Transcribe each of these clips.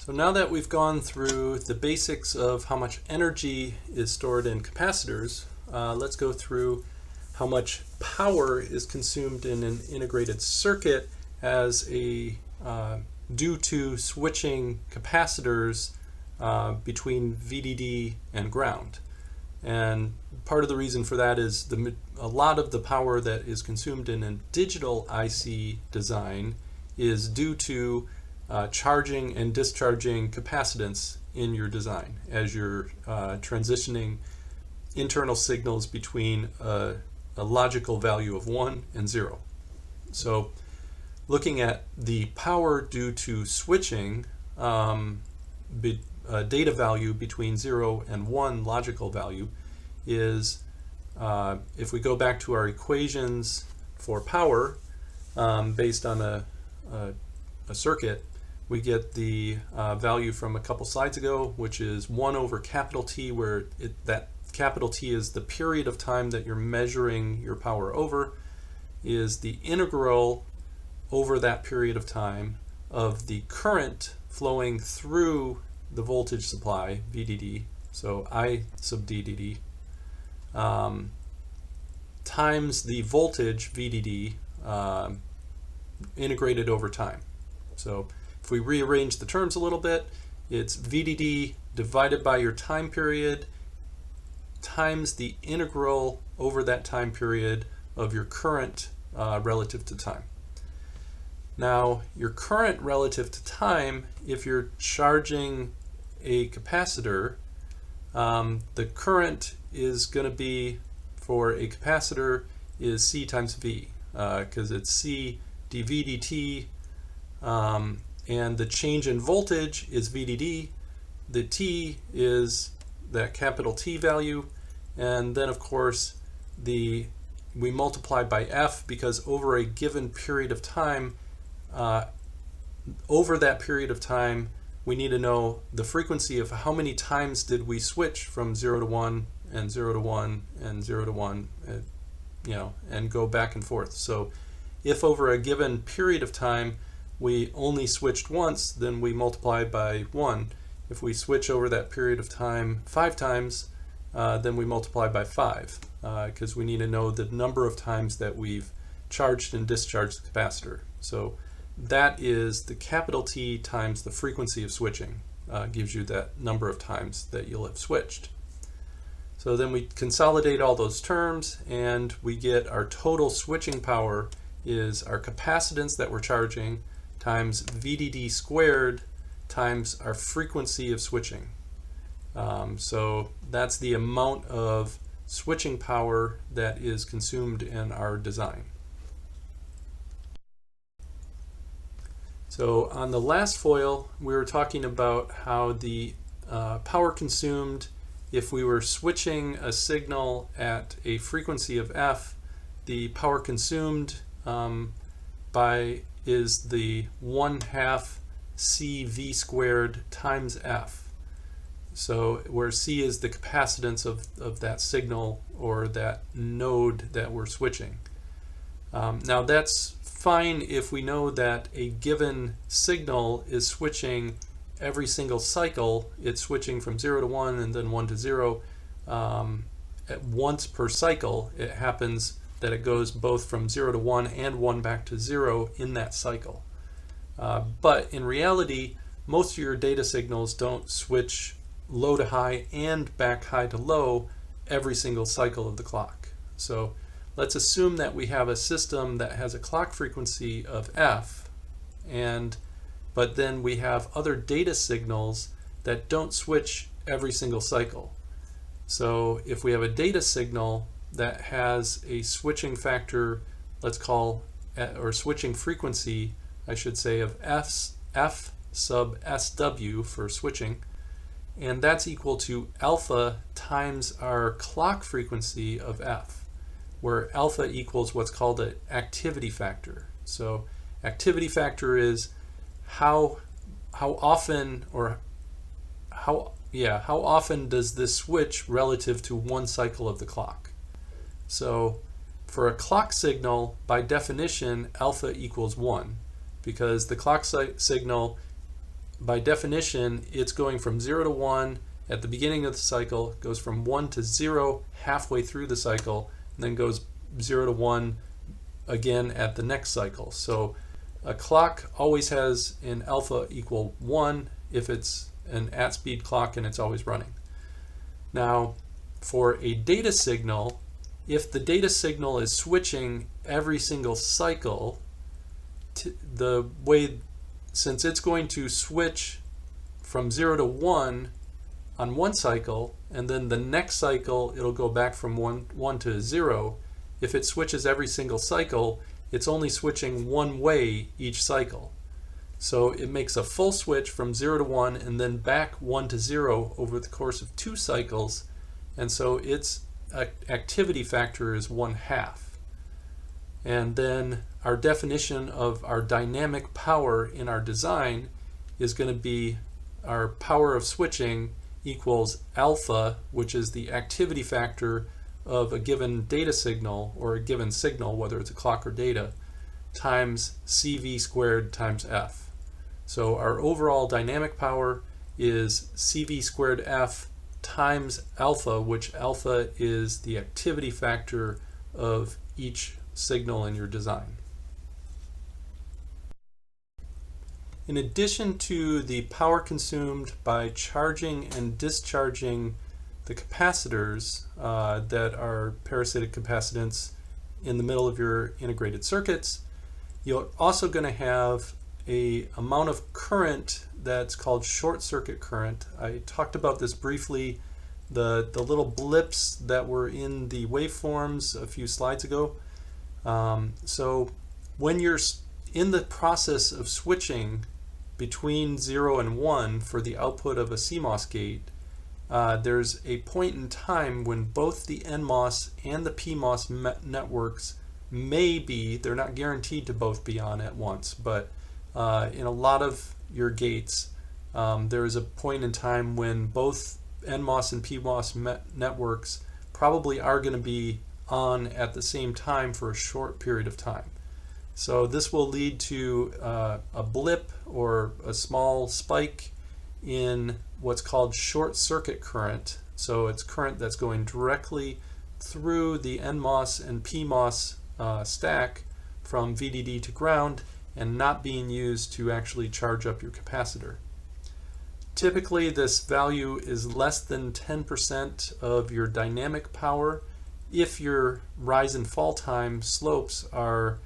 So now that we've gone through the basics of how much energy is stored in capacitors, let's go through how much power is consumed in an integrated circuit as a due to switching capacitors between VDD and ground. And part of the reason for that is a lot of the power that is consumed in a digital IC design is due to charging and discharging capacitance in your design as you're transitioning internal signals between a logical value of 1 and 0. So looking at the power due to switching data value between 0 and 1 logical value is, if we go back to our equations for power based on a circuit, we get the value from a couple slides ago, which is 1 over capital T, where that capital T is the period of time that you're measuring your power over, is the integral over that period of time of the current flowing through the voltage supply, VDD, so I sub DDD, times the voltage, VDD, integrated over time. So if we rearrange the terms a little bit, it's VDD divided by your time period times the integral over that time period of your current relative to time. Now, your current relative to time, if you're charging a capacitor, the current is going to be, for a capacitor, is C times V, because it's C dV dt, and the change in voltage is VDD. The T is that capital T value, and then of course we multiply by F, because over a given period of time, over that period of time, we need to know the frequency of how many times did we switch from 0 to 1 and 0 to 1 and 0 to 1, and go back and forth. So if over a given period of time we only switched once, then we multiply by 1. If we switch over that period of time 5 times, then we multiply by 5, because we need to know the number of times that we've charged and discharged the capacitor. So that is the capital T times the frequency of switching, gives you that number of times that you'll have switched. So then we consolidate all those terms, and we get our total switching power is our capacitance that we're charging times VDD squared times our frequency of switching. So that's the amount of switching power that is consumed in our design. So on the last foil, we were talking about how the power consumed if we were switching a signal at a frequency of F, the power consumed is the 1/2 CV squared times F. So where C is the capacitance of that signal or that node that we're switching. Now that's fine if we know that a given signal is switching every single cycle. It's switching from 0 to 1 and then 1 to 0 at once per cycle. It happens that it goes both from 0 to 1 and 1 back to 0 in that cycle. But in reality, most of your data signals don't switch low to high and back high to low every single cycle of the clock. So let's assume that we have a system that has a clock frequency of F, but then we have other data signals that don't switch every single cycle. So if we have a data signal that has a switching factor, let's call, or switching frequency, I should say, of F sub SW for switching, and that's equal to alpha times our clock frequency of F, where alpha equals what's called an activity factor. So activity factor is how often does this switch relative to one cycle of the clock. So for a clock signal, by definition, alpha equals 1, because the clock signal by definition, it's going from 0 to 1 at the beginning of the cycle, goes from 1 to 0 halfway through the cycle, and then goes 0 to 1 again at the next cycle. So a clock always has an alpha equal 1 if it's an at-speed clock and it's always running. Now, for a data signal, if the data signal is switching every single cycle, since it's going to switch from 0 to 1 on one cycle, and then the next cycle it'll go back from 1 to 0, if it switches every single cycle, it's only switching one way each cycle. So it makes a full switch from 0 to 1 and then back 1 to 0 over the course of 2 cycles, and so its activity factor is 1/2. And then our definition of our dynamic power in our design is going to be our power of switching equals alpha, which is the activity factor of a given data signal or a given signal, whether it's a clock or data, times CV squared times F. So our overall dynamic power is CV squared F times alpha, which alpha is the activity factor of each signal in your design. In addition to the power consumed by charging and discharging the capacitors that are parasitic capacitance in the middle of your integrated circuits, you're also going to have an amount of current that's called short circuit current. I talked about this briefly, the little blips that were in the waveforms a few slides ago. So when you're in the process of switching between 0 and 1 for the output of a CMOS gate, there's a point in time when both the NMOS and the PMOS networks may be, they're not guaranteed to both be on at once, but in a lot of your gates, there is a point in time when both NMOS and PMOS networks probably are going to be on at the same time for a short period of time. So this will lead to a blip or a small spike in what's called short circuit current. So it's current that's going directly through the NMOS and PMOS stack from VDD to ground and not being used to actually charge up your capacitor. Typically this value is less than 10% of your dynamic power if your rise and fall time slopes are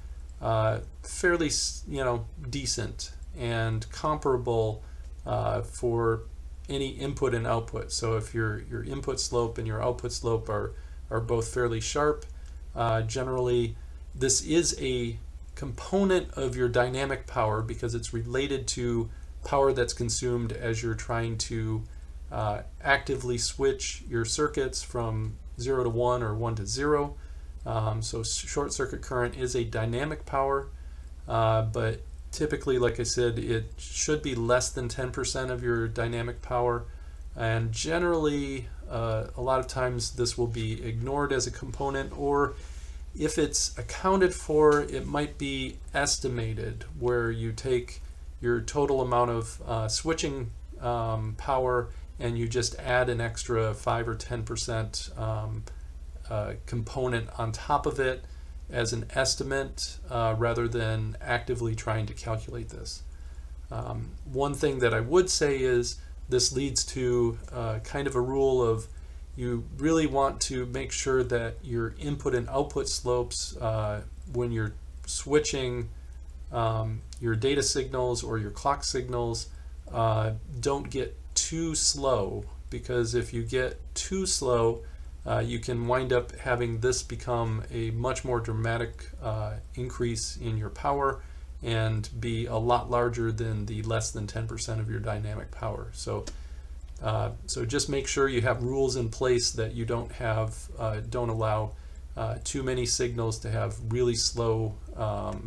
fairly, decent and comparable for any input and output. So if your input slope and your output slope are both fairly sharp, generally this is a component of your dynamic power because it's related to power that's consumed as you're trying to actively switch your circuits from 0 to 1 or 1 to 0. So short circuit current is a dynamic power, but typically, like I said, it should be less than 10% of your dynamic power, and generally a lot of times this will be ignored as a component, or if it's accounted for, it might be estimated, where you take your total amount of switching power and you just add an extra 5 or 10% component on top of it as an estimate rather than actively trying to calculate this. One thing that I would say is this leads to kind of a rule of you really want to make sure that your input and output slopes when you're switching your data signals or your clock signals don't get too slow, because if you get too slow you can wind up having this become a much more dramatic increase in your power and be a lot larger than the less than 10% of your dynamic power. So just make sure you have rules in place that you don't allow too many signals to have really slow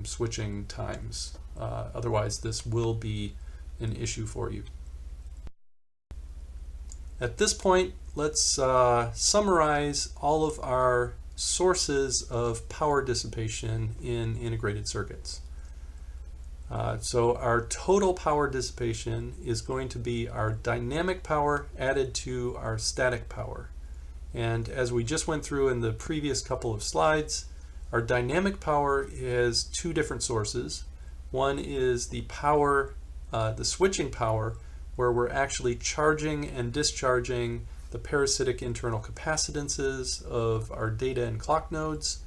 switching times. Otherwise this will be an issue for you. At this point, let's summarize all of our sources of power dissipation in integrated circuits. So our total power dissipation is going to be our dynamic power added to our static power. And as we just went through in the previous couple of slides, our dynamic power has two different sources. One is the power, the switching power, where we're actually charging and discharging the parasitic internal capacitances of our data and clock nodes.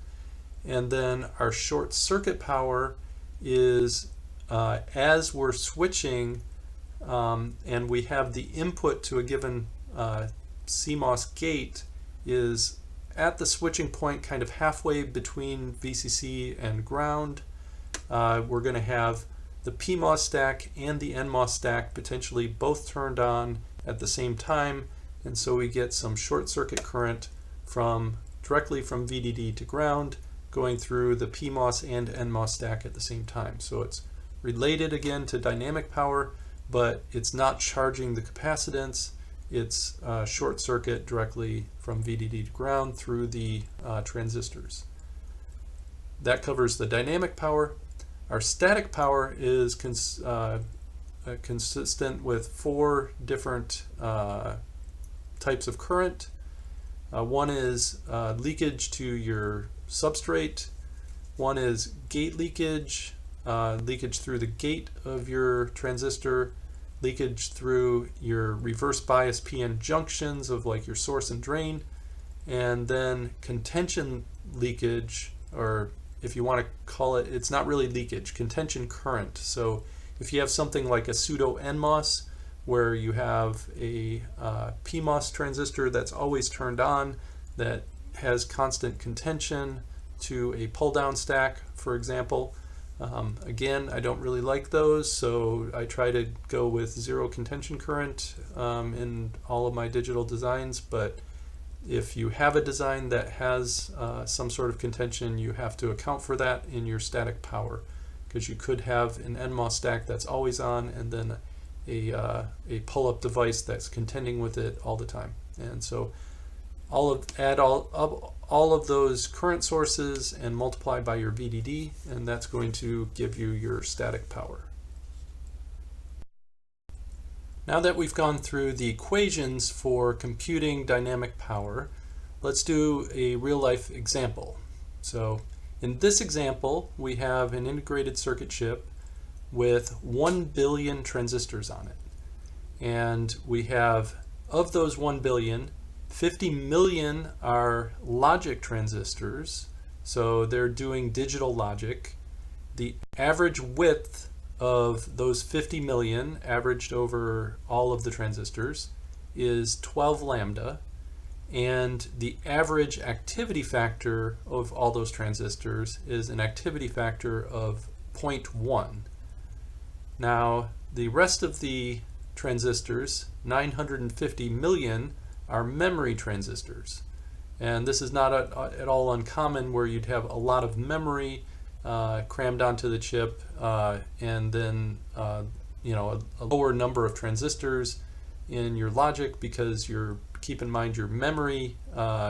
And then our short circuit power is as we're switching and we have the input to a given CMOS gate is at the switching point, kind of halfway between VCC and ground. We're going to have the PMOS stack and the NMOS stack potentially both turned on at the same time, and so we get some short circuit current directly from VDD to ground going through the PMOS and NMOS stack at the same time. So it's related again to dynamic power, but it's not charging the capacitance. It's short circuit directly from VDD to ground through the transistors. That covers the dynamic power. Our static power is consistent with four different types of current. One is leakage to your substrate. One is gate leakage, leakage through the gate of your transistor, leakage through your reverse bias PN junctions of like your source and drain, and then contention leakage, or if you want to call it, it's not really leakage, contention current. So if you have something like a pseudo NMOS where you have a PMOS transistor that's always turned on that has constant contention to a pull down stack, for example. Again, I don't really like those, so I try to go with zero contention current in all of my digital designs, but if you have a design that has some sort of contention, you have to account for that in your static power, because you could have an NMOS stack that's always on and then a pull-up device that's contending with it all the time. And so add all of those current sources and multiply by your VDD, and that's going to give you your static power. Now that we've gone through the equations for computing dynamic power, let's do a real-life example. So in this example, we have an integrated circuit chip with 1 billion transistors on it. And we have, of those 1 billion, 50 million are logic transistors, so they're doing digital logic. The average width of those 50 million, averaged over all of the transistors, is 12 lambda, and the average activity factor of all those transistors is an activity factor of 0.1. Now, the rest of the transistors, 950 million, are memory transistors. And this is not at all uncommon, where you'd have a lot of memory crammed onto the chip, and then a lower number of transistors in your logic, because keep in mind your memory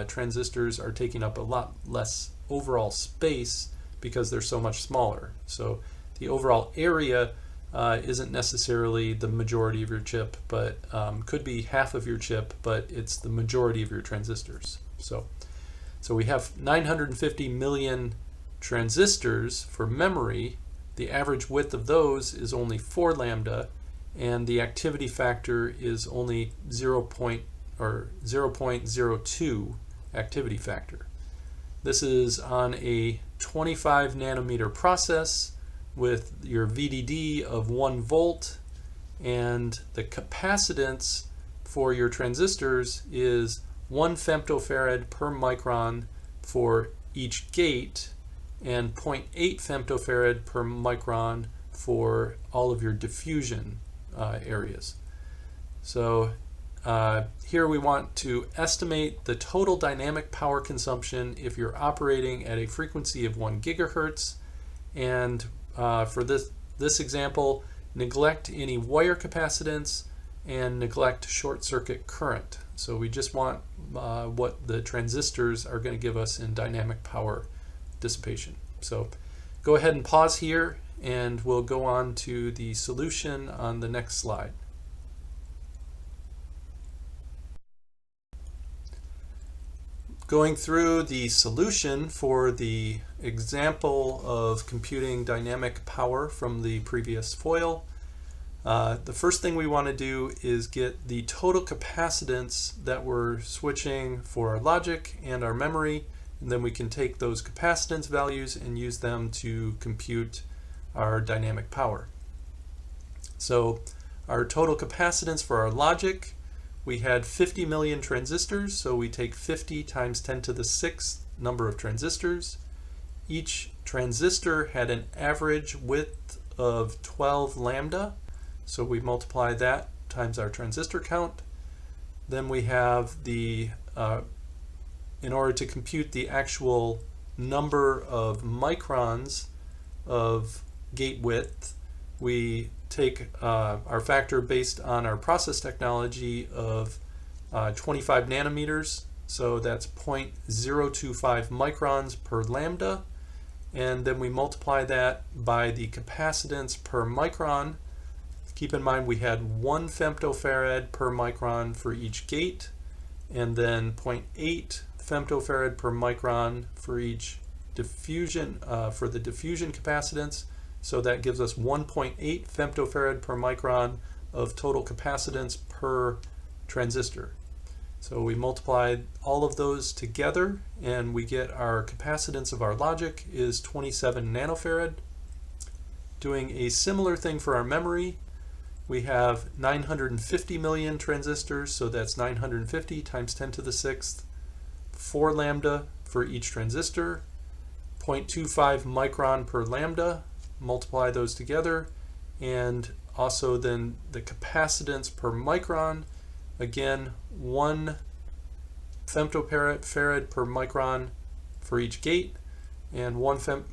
transistors are taking up a lot less overall space because they're so much smaller. So the overall area isn't necessarily the majority of your chip, but could be half of your chip, but it's the majority of your transistors. So we have 950 million transistors for memory. The average width of those is only 4 lambda, and the activity factor is only 0.02 activity factor. This is on a 25 nanometer process with your VDD of 1 volt, and the capacitance for your transistors is 1 femtofarad per micron for each gate, and 0.8 femtofarad per micron for all of your diffusion areas. So here we want to estimate the total dynamic power consumption if you're operating at a frequency of 1 gigahertz, and for this example, neglect any wire capacitance and neglect short circuit current. So we just want what the transistors are going to give us in dynamic power dissipation. So go ahead and pause here and we'll go on to the solution on the next slide. Going through the solution for the example of computing dynamic power from the previous foil, the first thing we want to do is get the total capacitance that we're switching for our logic and our memory, and then we can take those capacitance values and use them to compute our dynamic power. So our total capacitance for our logic, we had 50 million transistors, so we take 50 times 10 to the 6th number of transistors. Each transistor had an average width of 12 lambda, so we multiply that times our transistor count. Then we have the, in order to compute the actual number of microns of gate width, we take our factor based on our process technology of 25 nanometers, so that's 0.025 microns per lambda, and then we multiply that by the capacitance per micron. Keep in mind we had 1 femtofarad per micron for each gate, and then 0.8 femtofarad per micron for each diffusion, for the diffusion capacitance. So that gives us 1.8 femtofarad per micron of total capacitance per transistor. So we multiply all of those together and we get our capacitance of our logic is 27 nanofarad. Doing a similar thing for our memory, we have 950 million transistors, so that's 950 times 10 to the 6th, 4 lambda for each transistor, 0.25 micron per lambda. Multiply those together, and also then the capacitance per micron, again 1 femtofarad per micron for each gate, and 0.8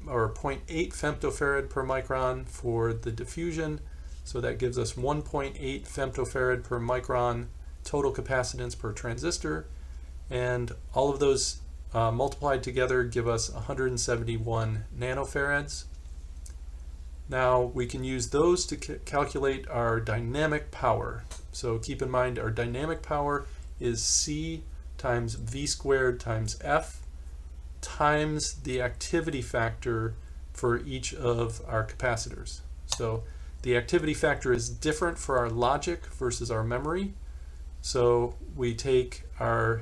femtofarad per micron for the diffusion, so that gives us 1.8 femtofarad per micron total capacitance per transistor, and all of those multiplied together give us 171 nanofarads. Now we can use those to calculate our dynamic power. So keep in mind our dynamic power is C times V squared times F times the activity factor for each of our capacitors. So the activity factor is different for our logic versus our memory. So we take our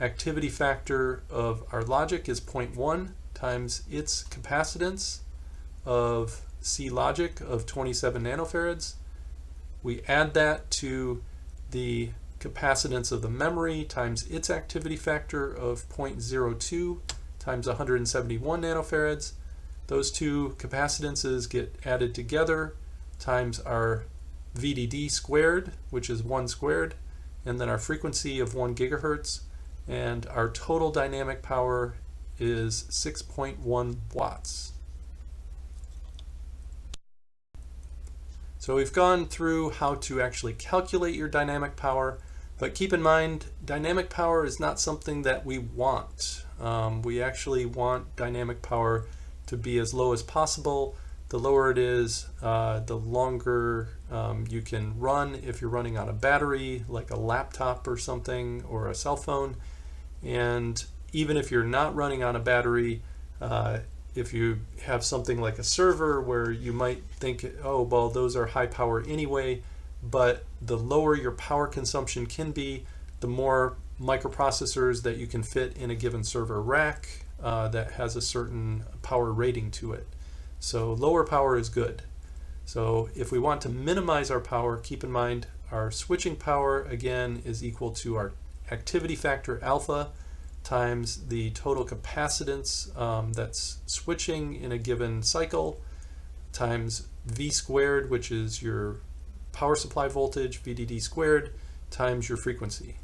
activity factor of our logic is 0.1 times its capacitance of C logic of 27 nanofarads. We add that to the capacitance of the memory times its activity factor of 0.02 times 171 nanofarads. Those two capacitances get added together times our VDD squared, which is 1 squared, and then our frequency of 1 gigahertz, and our total dynamic power is 6.1 watts. So we've gone through how to actually calculate your dynamic power, but keep in mind dynamic power is not something that we want. We actually want dynamic power to be as low as possible. The lower it is, the longer you can run if you're running on a battery like a laptop or something, or a cell phone. And even if you're not running on a battery, if you have something like a server where you might think, oh, well, those are high power anyway, but the lower your power consumption can be, the more microprocessors that you can fit in a given server rack that has a certain power rating to it. So lower power is good. So if we want to minimize our power, keep in mind our switching power again is equal to our activity factor alpha times the total capacitance that's switching in a given cycle times V squared, which is your power supply voltage, VDD squared, times your frequency.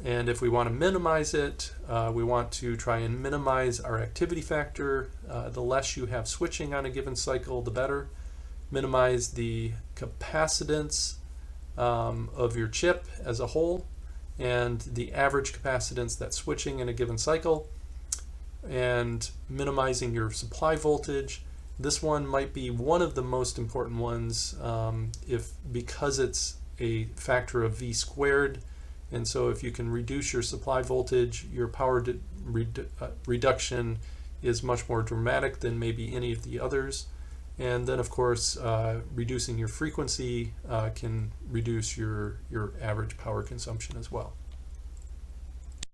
And if we want to minimize it, we want to try and minimize our activity factor. The less you have switching on a given cycle, the better. Minimize the capacitance of your chip as a whole, and the average capacitance that's switching in a given cycle, and minimizing your supply voltage, This one might be one of the most important ones because it's a factor of V squared, and so if you can reduce your supply voltage, your power reduction is much more dramatic than maybe any of the others. And then of course reducing your frequency can reduce your average power consumption as well.